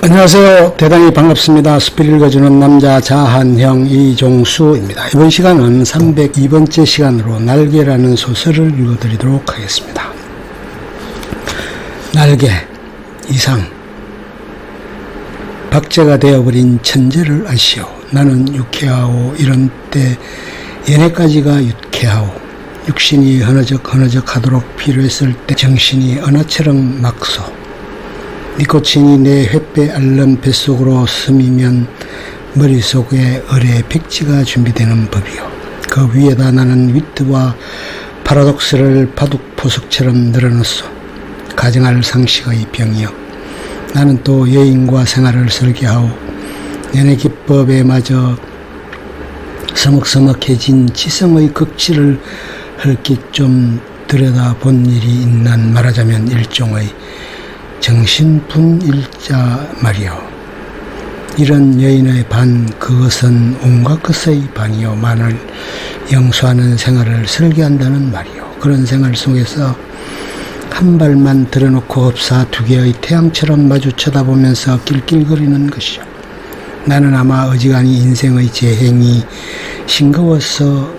안녕하세요. 대단히 반갑습니다. 스피를 읽어주는 남자 자한형 이종수입니다. 이번 시간은 302번째 시간으로 날개라는 소설을 읽어드리도록 하겠습니다. 날개, 이상. 박제가 되어버린 천재를 아시오. 나는 유쾌하오. 이런 때 연애까지가 유쾌하오. 육신이 허너적 하도록 필요했을 때 정신이 언어처럼 막소. 니코틴이 내 횃배 앓는 뱃속으로 스미면 머릿속에 을의 백지가 준비되는 법이요. 그 위에다 나는 위트와 파라독스를 바둑 포석처럼 늘어놓소. 가정할 상식의 병이요. 나는 또 여인과 생활을 설계하오. 연애 기법에 마저 서먹서먹해진 지성의 극치를 헐깃 좀 들여다본 일이 있난 말하자면 일종의 정신분일자 말이요. 이런 여인의 반, 그것은 온갖 것의 반이요. 만을 영수하는 생활을 설계한다는 말이요. 그런 생활 속에서 한 발만 들어놓고 흡사 두 개의 태양처럼 마주 쳐다보면서 낄낄거리는 것이요. 나는 아마 어지간히 인생의 재행이 싱거워서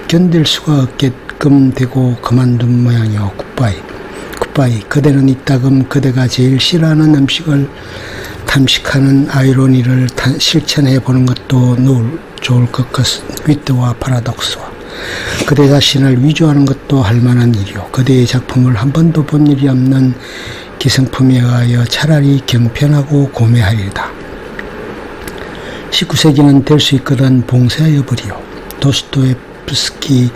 견딜 수가 없게끔 되고 그만둔 모양이요. 굿바이. 그대는 이따금 그대가 제일 싫어하는 음식을 탐식하는 아이러니를 실천해 보는 것도 좋을 것 같습니다. 위트와 파라독스와 그대 자신을 위조하는 것도 할 만한 일이요. 그대의 작품을 한 번도 본 일이 없는 기성품에 의하여 차라리 경편하고 고매하리다. 19세기는 될 수 있거든 봉쇄하여 버리요. 도스토옙스키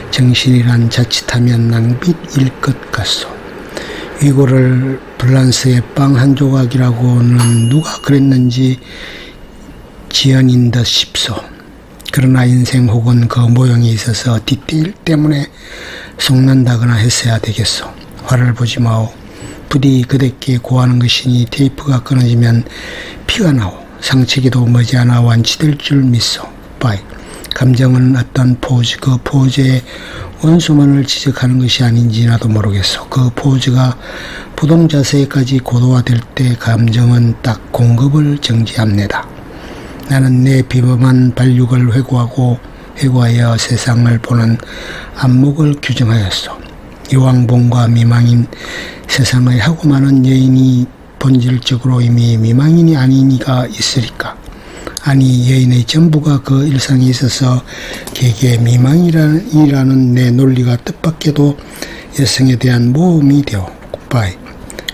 정신이란 자칫하면 낭비일 것 같소. 위고를 프랑스의 빵 한 조각이라고는 누가 그랬는지 지연인 듯 싶소. 그러나 인생 혹은 그 모형에 있어서 디테일 때문에 속는다거나 했어야 되겠소. 화를 보지 마오. 부디 그대께 고하는 것이니 테이프가 끊어지면 피가 나오. 상처기도 머지않아 완치될 줄 믿소. 바이. 감정은 어떤 포즈, 그 포즈의 원수만을 지적하는 것이 아닌지 나도 모르겠소. 그 포즈가 부동 자세까지 고도화될 때 감정은 딱 공급을 정지합니다. 나는 내 비범한 발육을 회고하여 세상을 보는 안목을 규정하였소. 이왕봉과 미망인 세상의 하고 많은 여인이 본질적으로 이미 미망인이 아닌 이가 있으리까. 아니 여인의 전부가 그 일상에 있어서 개개 미망이라는 내 논리가 뜻밖에도 여성에 대한 모험이 되어 굿바이.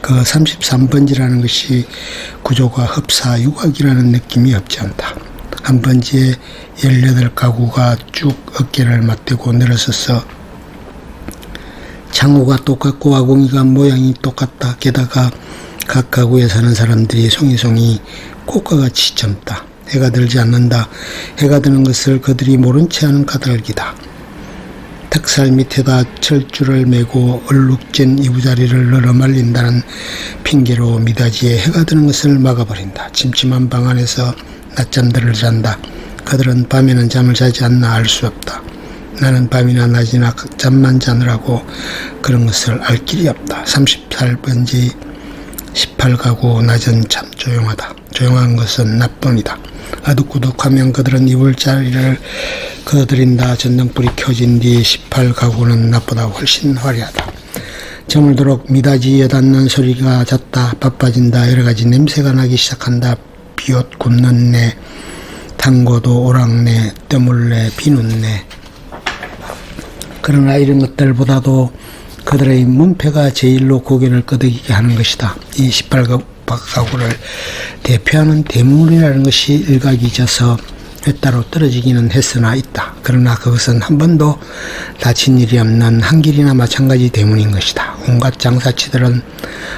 그 33번지라는 것이 구조가 흡사 유곽이라는 느낌이 없지 않다. 한 번지에 18가구가 쭉 어깨를 맞대고 늘어서서 창호가 똑같고 아궁이가 모양이 똑같다. 게다가 각 가구에 사는 사람들이 송이송이 꽃과같이 젊다. 해가 들지 않는다. 해가 드는 것을 그들이 모른 채 하는 까닭이다. 닭살 밑에다 철줄을 메고 얼룩진 이부자리를 널어 말린다는 핑계로 미닫이에 해가 드는 것을 막아버린다. 침침한 방 안에서 낮잠들을 잔다. 그들은 밤에는 잠을 자지 않나 알 수 없다. 나는 밤이나 낮이나 잠만 자느라고 그런 것을 알 길이 없다. 38번지 18가구 낮은 참 조용하다. 조용한 것은 나뿐이다. 아득구득하면 그들은 이불 자리를 거드린다. 전등불이 켜진 뒤 18가구는 나보다 훨씬 화려하다. 저물도록 미닫이에 닿는 소리가 잦다. 바빠진다. 여러가지 냄새가 나기 시작한다. 비옷 굽는 내, 탄고도 오락내, 떠물내, 비눗내. 그러나 이런 것들보다도 그들의 문패가 제일로 고개를 끄덕이게 하는 것이다. 이 18가구를 대표하는 대문이라는 것이 일각이져서 외따로 떨어지기는 했으나 있다. 그러나 그것은 한 번도 다친 일이 없는 한길이나 마찬가지 대문인 것이다. 온갖 장사치들은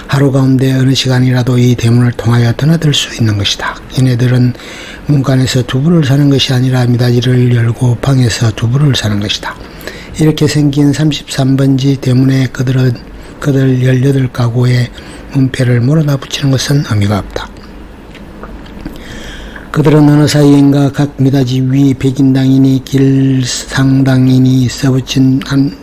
하루 가운데 어느 시간이라도 이 대문을 통하여 드나들 수 있는 것이다. 얘네들은 문간에서 두부를 사는 것이 아니라 미닫이를 열고 방에서 두부를 사는 것이다. 이렇게 생긴 33번지 대문에 그들 18가구의 문패를 몰아다 붙이는 것은 의미가 없다. 그들은 어느 사이인가 각 미닫이 위 백인당이니 길상당이니 써붙인 한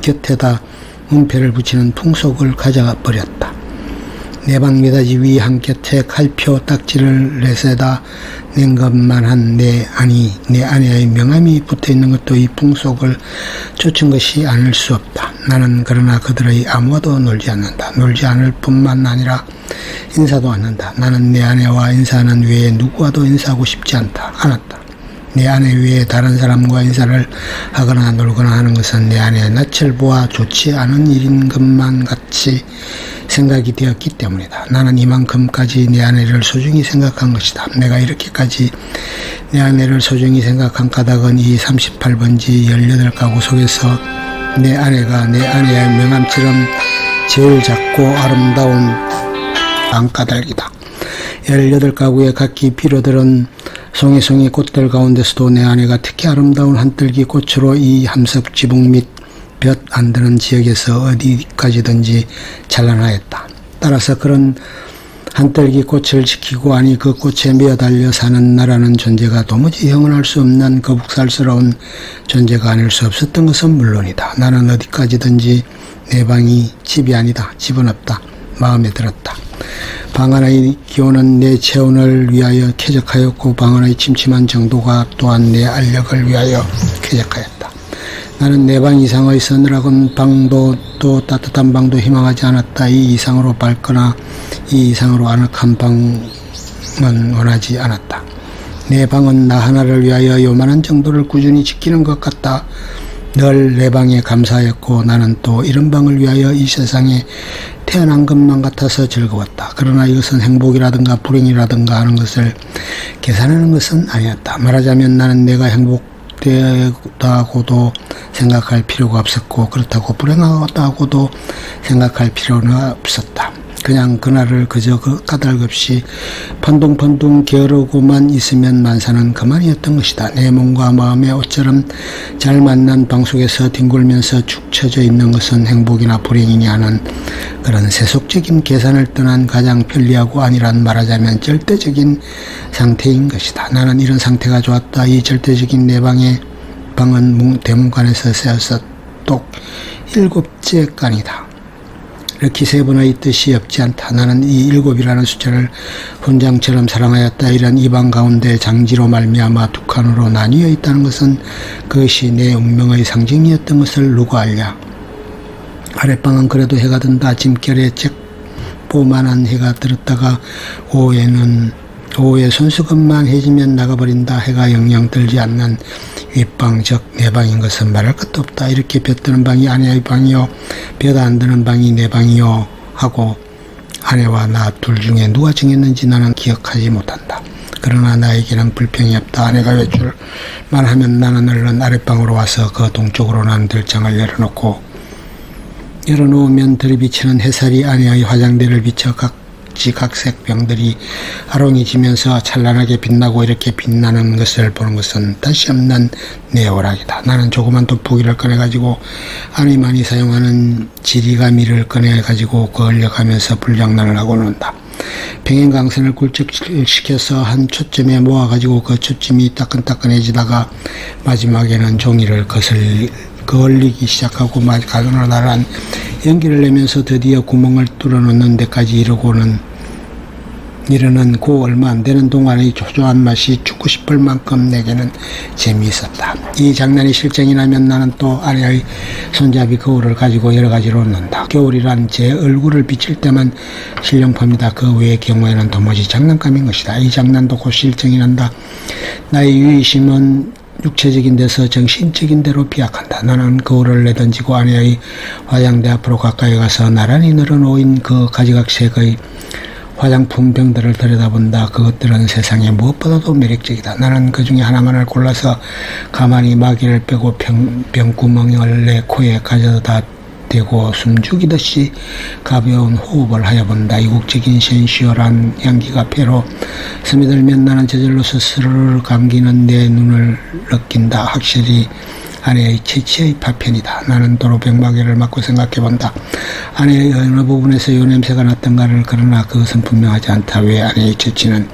곁에다 문패를 붙이는 풍속을 가져가 버렸다. 내 방 미닫이 위 한곁에 칼표 딱지를 내세다 낸 것만 한 내 아내의 명함이 붙어있는 것도 이 풍속을 쫓은 것이 아닐 수 없다. 나는 그러나 그들의 아무와도 놀지 않는다. 놀지 않을 뿐만 아니라 인사도 않는다. 나는 내 아내와 인사하는 외에 누구와도 인사하고 싶지 않았다. 내 아내 외에 다른 사람과 인사를 하거나 놀거나 하는 것은 내 아내의 낯을 보아 좋지 않은 일인 것만 같이 생각이 되었기 때문이다. 나는 이만큼까지 내 아내를 소중히 생각한 것이다. 내가 이렇게까지 내 아내를 소중히 생각한 까닭은 이 38번지 18가구 속에서 내 아내가 내 아내의 명함처럼 제일 작고 아름다운 방까닭이다. 18가구의 각기 피로들은 송이송이 꽃들 가운데서도 내 아내가 특히 아름다운 한뜰기 꽃으로 이 함석 지붕 및 볕 안 드는 지역에서 어디까지든지 찬란하였다. 따라서 그런 한뜰기 꽃을 지키고 아니 그 꽃에 매어달려 사는 나라는 존재가 도무지 형언할 수 없는 거북살스러운 존재가 아닐 수 없었던 것은 물론이다. 나는 어디까지든지 내 방이 집이 아니다. 집은 없다. 마음에 들었다. 방 하나의 기온은 내 체온을 위하여 쾌적하였고 방 하나의 침침한 정도가 또한 내 알력을 위하여 쾌적하였다. 나는 내 방 이상의 서늘한 방도 또 따뜻한 방도 희망하지 않았다. 이 이상으로 밝거나 이 이상으로 아늑한 방은 원하지 않았다. 내 방은 나 하나를 위하여 요만한 정도를 꾸준히 지키는 것 같다. 늘 내 방에 감사하였고 나는 또 이런 방을 위하여 이 세상에 태어난 것만 같아서 즐거웠다. 그러나 이것은 행복이라든가 불행이라든가 하는 것을 계산하는 것은 아니었다. 말하자면 나는 내가 행복되다고도 생각할 필요가 없었고 그렇다고 불행하다고도 생각할 필요는 없었다. 그냥 그날을 그저 그 까닭없이 펀둥펀둥 게으르고만 있으면 만사는 그만이었던 것이다. 내 몸과 마음에 옷처럼 잘 만난 방 속에서 뒹굴면서 축 처져 있는 것은 행복이나 불행이냐 하는 그런 세속적인 계산을 떠난 가장 편리하고 아니란 말하자면 절대적인 상태인 것이다. 나는 이런 상태가 좋았다. 이 절대적인 내 방은 대문간에서 세어서 똑 7째 간이다. 이렇게 세 번의 뜻이 없지 않다. 나는 이 7이라는 숫자를 훈장처럼 사랑하였다. 이런 이 방 가운데 장지로 말미암아 두 칸으로 나뉘어 있다는 것은 그것이 내 운명의 상징이었던 것을 누가 알랴. 아랫방은 그래도 해가 든다. 짐결에 잭보만한 해가 들었다가 오후에 손수건만 해지면 나가버린다. 해가 영영 들지 않는 윗방 즉 내 방인 것은 말할 것도 없다. 이렇게 볕 드는 방이 아내의 방이요 볕 안 드는 방이 내 방이요 하고 아내와 나 둘 중에 누가 정했는지 나는 기억하지 못한다. 그러나 나에게는 불평이 없다. 아내가 외출만 하면 나는 얼른 아랫방으로 와서 그 동쪽으로 난 들장을 열어놓으면 들이비치는 햇살이 아내의 화장대를 비쳐 각색 병들이 아롱이지면서 찬란하게 빛나고 이렇게 빛나는 것을 보는 것은 다시 없는 내 오락이다. 나는 조그만 돋보기를 꺼내가지고 아내만이 사용하는 지리가미를 꺼내가지고 그을려가면서 불장난을 하고 논다. 평행광선을 굴적시켜서 한 초점에 모아가지고 그 초점이 따끈따끈해지다가 마지막에는 종이를 그을리기 시작하고 가느다란 연기를 내면서 드디어 구멍을 뚫어놓는 데까지 이르는 그 얼마 안 되는 동안의 조조한 맛이 죽고 싶을 만큼 내게는 재미있었다. 이 장난이 실정이 나면 나는 또 아내의 손잡이 거울을 가지고 여러 가지로 논다. 거울이란 제 얼굴을 비칠 때만 실령품이다. 그 외의 경우에는 도무지 장난감인 것이다. 이 장난도 곧 실정이 난다. 나의 유의심은 육체적인 데서 정신적인 데로 비약한다. 나는 거울을 내던지고 아내의 화장대 앞으로 가까이 가서 나란히 늘어놓인 그 가지각색의 화장품 병들을 들여다본다. 그것들은 세상에 무엇보다도 매력적이다. 나는 그 중에 하나만을 골라서 가만히 마개를 빼고 병구멍을 내 코에 가져다 대고 숨죽이듯이 가벼운 호흡을 하여 본다. 이국적인 센슈얼한 향기가 폐로 스며들면 나는 저절로 스스로를 감기는 내 눈을 느낀다. 확실히 아내의 체치의 파편이다. 나는 도로 병마개를 맞고 생각해본다. 아내의 어느 부분에서 요 냄새가 났던가를. 그러나 그것은 분명하지 않다. 왜 아내의 체치는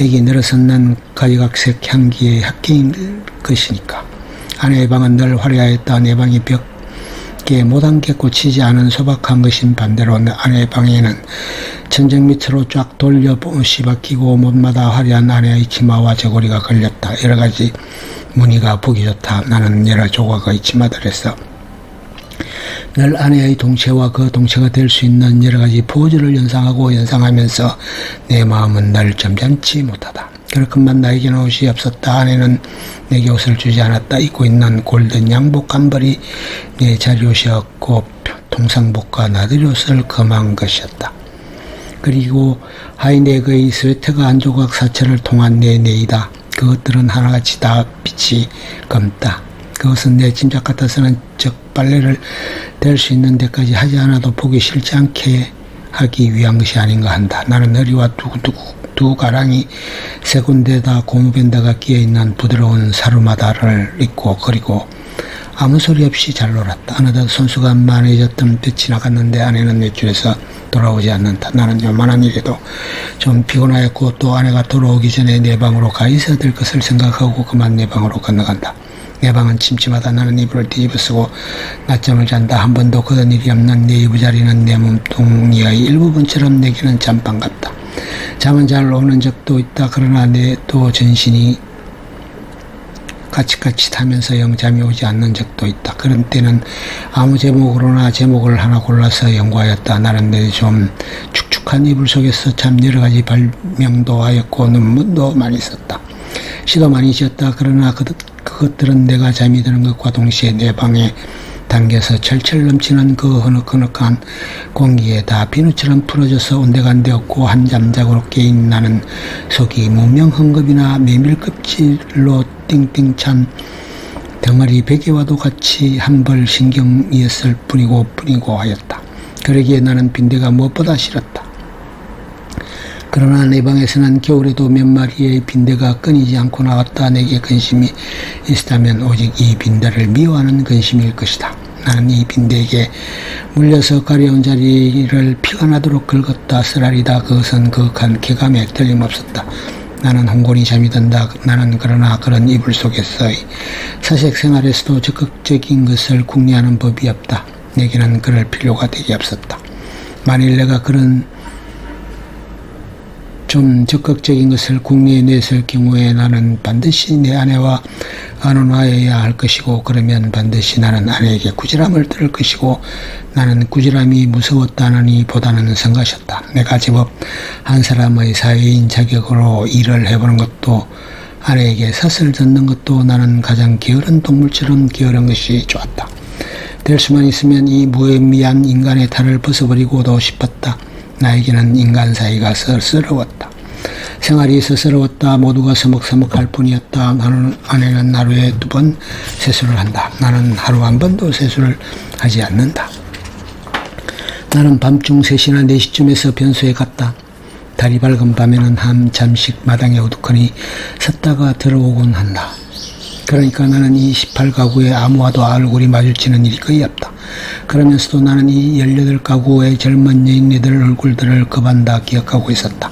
여기 늘어선 난 가지각색 향기의 합계인 것이니까. 아내의 방은 늘 화려하였다. 내 방이 벽에 못한게 꽂히지 않은 소박한 것인 반대로 아내의 방에는 천정 밑으로 쫙 돌려 씹어끼고 못마다 화려한 아내의 치마와 저고리가 걸렸다. 여러 가지 무늬가 보기 좋다. 나는 여러 조각의 치마들에서 늘 아내의 동체와 그 동체가 될 수 있는 여러 가지 포즈를 연상하면서 내 마음은 늘 점잖지 못하다. 그렇건만 나에게는 옷이 없었다. 아내는 내게 옷을 주지 않았다. 입고 있는 골든 양복 한 벌이 내 자리옷이었고 통상복과 나들이옷을 금한 것이었다. 그리고 하이넥의 스웨터가 한 조각 사철을 통한 내 네이다. 그것들은 하나같이 다 빛이 검다. 그것은 내 짐작 같아서는 즉 빨래를 댈 수 있는 데까지 하지 않아도 보기 싫지 않게 하기 위한 것이 아닌가 한다. 나는 허리와 두 가랑이 세 군데다 고무밴드가 끼어있는 부드러운 사루마다를 입고 그리고 아무 소리 없이 잘 놀았다. 어느덧 손수가 만해졌던 빛이 나갔는데 아내는 외출해서 돌아오지 않는다. 나는 요만한 일에도 좀 피곤하였고 또 아내가 돌아오기 전에 내 방으로 가 있어야 될 것을 생각하고 그만 내 방으로 건너간다. 내 방은 침침하다. 나는 이불을 뒤집어 쓰고 낮잠을 잔다. 한 번도 그런 일이 없는 내 이부자리는 내 몸뚱이의 일부분처럼 내게는 잠방 같다. 잠은 잘 오는 적도 있다. 그러나 내 또 전신이 까칫까칫하면서 영 잠이 오지 않는 적도 있다. 그런 때는 아무 제목으로나 제목을 하나 골라서 연구하였다. 나는 내 좀 축축한 이불 속에서 참 여러 가지 발명도 하였고 논문도 많이 썼다. 시도 많이 지었다. 그러나 그것들은 내가 잠이 드는 것과 동시에 내 방에 당겨서 철철 넘치는 그 흐느흐느한 공기에 다 비누처럼 풀어져서 온데간데 없고 한잠 자고 깨인 나는 속이 무명 헝겊이나 메밀껍질로 띵띵 찬 덩어리 베개와도 같이 한 벌 신경이었을 뿐이고 하였다. 그러기에 나는 빈대가 무엇보다 싫었다. 그러나 내 방에서는 겨울에도 몇 마리의 빈대가 끊이지 않고 나왔다. 내게 근심이 있다면 오직 이 빈대를 미워하는 근심일 것이다. 나는 이 빈대에게 물려서 가려운 자리를 피가 나도록 긁었다. 쓰라리다. 그것은 그윽한 쾌감에 틀림없었다. 나는 홍곤히 잠이 든다. 나는 그러나 그런 이불 속에서의 사색 생활에서도 적극적인 것을 궁리하는 법이 없다. 내게는 그럴 필요가 되게 없었다. 만일 내가 그런 좀 적극적인 것을 궁리해냈을 경우에 나는 반드시 내 아내와 의논하여야 할 것이고 그러면 반드시 나는 아내에게 꾸지람을 들을 것이고 나는 꾸지람이 무서웠다느니 보다는 성가셨다. 내가 제법 한 사람의 사회인 자격으로 일을 해보는 것도 아내에게 사슬 젓는 것도 나는 가장 게으른 동물처럼 게으른 것이 좋았다. 될 수만 있으면 이 무의미한 인간의 탈을 벗어버리고도 싶었다. 나에게는 인간 사이가 썰스러웠다. 생활이 스스러웠다. 모두가 서먹서먹할 뿐이었다. 나는 아내는 하루에 2번 세수를 한다. 나는 하루 한 번도 세수를 하지 않는다. 나는 밤중 3시나 4시쯤에서 변소에 갔다. 달이 밝은 밤에는 잠씩 마당에 우두커니 섰다가 들어오곤 한다. 그러니까 나는 이 18가구의 아무와도 얼굴이 마주치는 일이 거의 없다. 그러면서도 나는 이 18가구의 젊은 여인네들 얼굴들을 급한다 기억하고 있었다.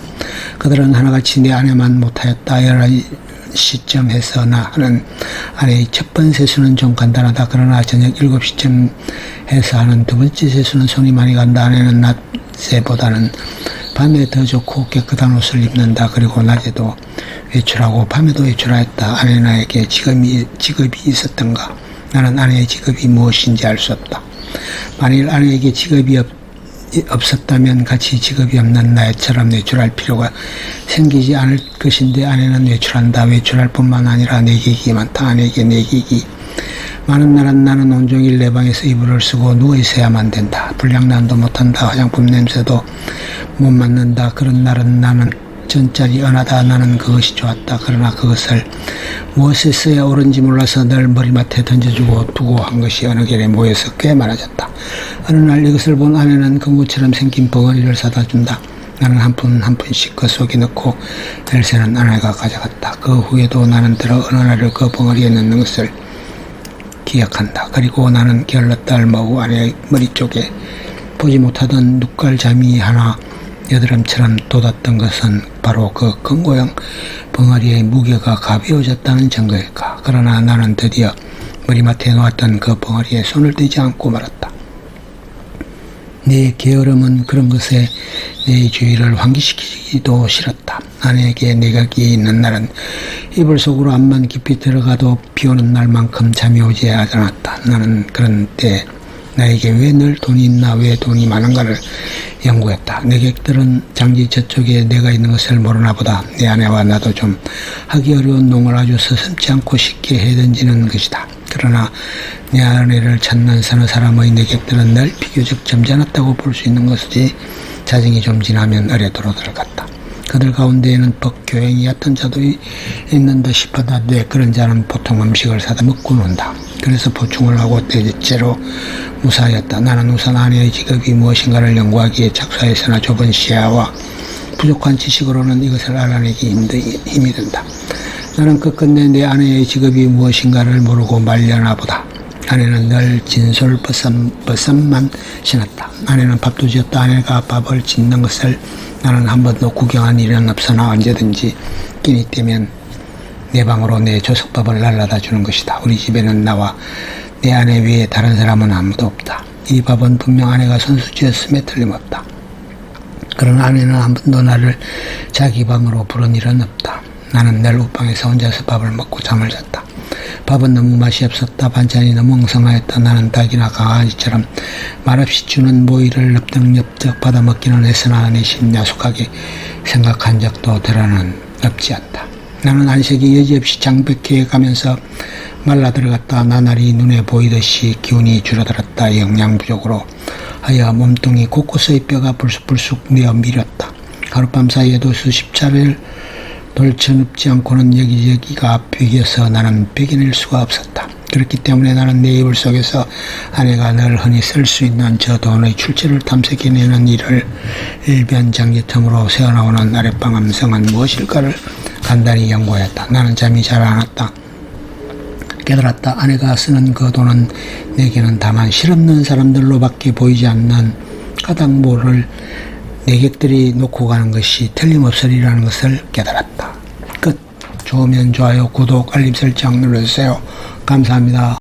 그들은 하나같이 내 아내만 못하였다. 11시쯤 해서 나 하는 아내의 첫 번 세수는 좀 간단하다. 그러나 저녁 7시쯤 해서 하는 2번째 세수는 손이 많이 간다. 아내는 낮에보다는 밤에 더 좋고 깨끗한 옷을 입는다. 그리고 낮에도 외출하고 밤에도 외출하였다. 아내는 나에게 직업이 있었던가? 나는 아내의 직업이 무엇인지 알 수 없다. 만일 아내에게 직업이 없었다면 같이 직업이 없는 나처럼 외출할 필요가 생기지 않을 것인데 아내는 외출한다. 외출할 뿐만 아니라 내기기 많다. 아내에게 내기기 많은 날은 나는 온종일 내 방에서 이불을 쓰고 누워 있어야만 된다. 불량난도 못한다. 화장품 냄새도 못 맡는다. 그런 날은 나는 전짜리 은하다. 나는 그것이 좋았다. 그러나 그것을 무엇에 써야 옳은지 몰라서 늘 머리맡에 던져주고 두고 한 것이 어느 결에 모여서 꽤 많아졌다. 어느 날 이것을 본 아내는 금고처럼 생긴 벙어리를 사다 준다. 나는 한 푼씩 그 속에 넣고 열쇠는 아내가 가져갔다. 그 후에도 나는 들어 어느 날을 그 벙어리에 넣는 것을 기억한다. 그리고 나는 게을렀다 얼마후 아내의 머리 쪽에 보지 못하던 눈깔잠이 하나 여드름처럼 돋았던 것은 바로 그 금고형 벙어리의 무게가 가벼워졌다는 증거일까. 그러나 나는 드디어 머리맡에 놓았던 그 벙어리에 손을 대지 않고 말았다. 내 게으름은 그런 것에 내 주의를 환기시키기도 싫었다. 아내에게 내각이 있는 날은 이불 속으로 암만 깊이 들어가도 비오는 날만큼 잠이 오지 않았다. 나는 그런 때 나에게 왜 늘 돈이 있나, 왜 돈이 많은가를 연구했다. 내객들은 장지 저쪽에 내가 있는 것을 모르나 보다. 내 아내와 나도 좀 하기 어려운 농을 아주 서슴지 않고 쉽게 해던지는 것이다. 그러나 내 아내를 찾는 서너 사람의 내객들은 늘 비교적 점잖았다고 볼 수 있는 것이지 자정이 좀 지나면 어레도로들 같다. 그들 가운데에는 법교행이 얕은 자도 있는 듯 싶었는데 그런 자는 보통 음식을 사다 먹고 논다. 그래서 보충을 하고 대체로 무사하였다. 나는 우선 아내의 직업이 무엇인가를 연구하기에 착수하였으나 좁은 시야와 부족한 지식으로는 이것을 알아내기 힘이 든다. 나는 끝끝내 내 아내의 직업이 무엇인가를 모르고 말려나 보다. 아내는 늘 진솔버섯만 신었다. 아내는 밥도 지었다. 아내가 밥을 짓는 것을 나는 한 번도 구경한 일은 없으나 언제든지 끼니 때면 내 방으로 내 조석밥을 날라다 주는 것이다. 우리 집에는 나와 내 아내 외에 다른 사람은 아무도 없다. 이 밥은 분명 아내가 손수지었음에 틀림없다. 그러나 아내는 한 번도 나를 자기 방으로 부른 일은 없다. 나는 늘 옷방에서 혼자서 밥을 먹고 잠을 잤다. 밥은 너무 맛이 없었다. 반찬이 너무 엉성하였다. 나는 닭이나 강아지처럼 말없이 주는 모이를 엽떡엽떡 받아먹기는 했으나 내심 야속하게 생각한 적도 더러는 없지 않다. 나는 안색이 여지없이 장백해 가면서 말라들어갔다. 나날이 눈에 보이듯이 기운이 줄어들었다. 영양 부족으로 하여 몸뚱이 곳곳의 뼈가 불쑥불쑥 내어 밀었다. 하룻밤 사이에도 수십 차례를 돌쳐눕지 않고는 여기저기가 벽이어서 나는 베겨낼 수가 없었다. 그렇기 때문에 나는 내 이불 속에서 아내가 늘 흔히 쓸 수 있는 저 돈의 출처를 탐색해내는 일을 일변장기틈으로 새어나오는 아랫방 음성은 무엇일까를 간단히 연구하였다. 나는 잠이 잘 안 왔다. 깨달았다. 아내가 쓰는 그 돈은 내게는 다만 실없는 사람들로밖에 보이지 않는 까닭모를 내객들이 놓고 가는 것이 틀림없으리라는 것을 깨달았다. 끝. 좋으면 좋아요, 구독, 알림 설정 눌러주세요. 감사합니다.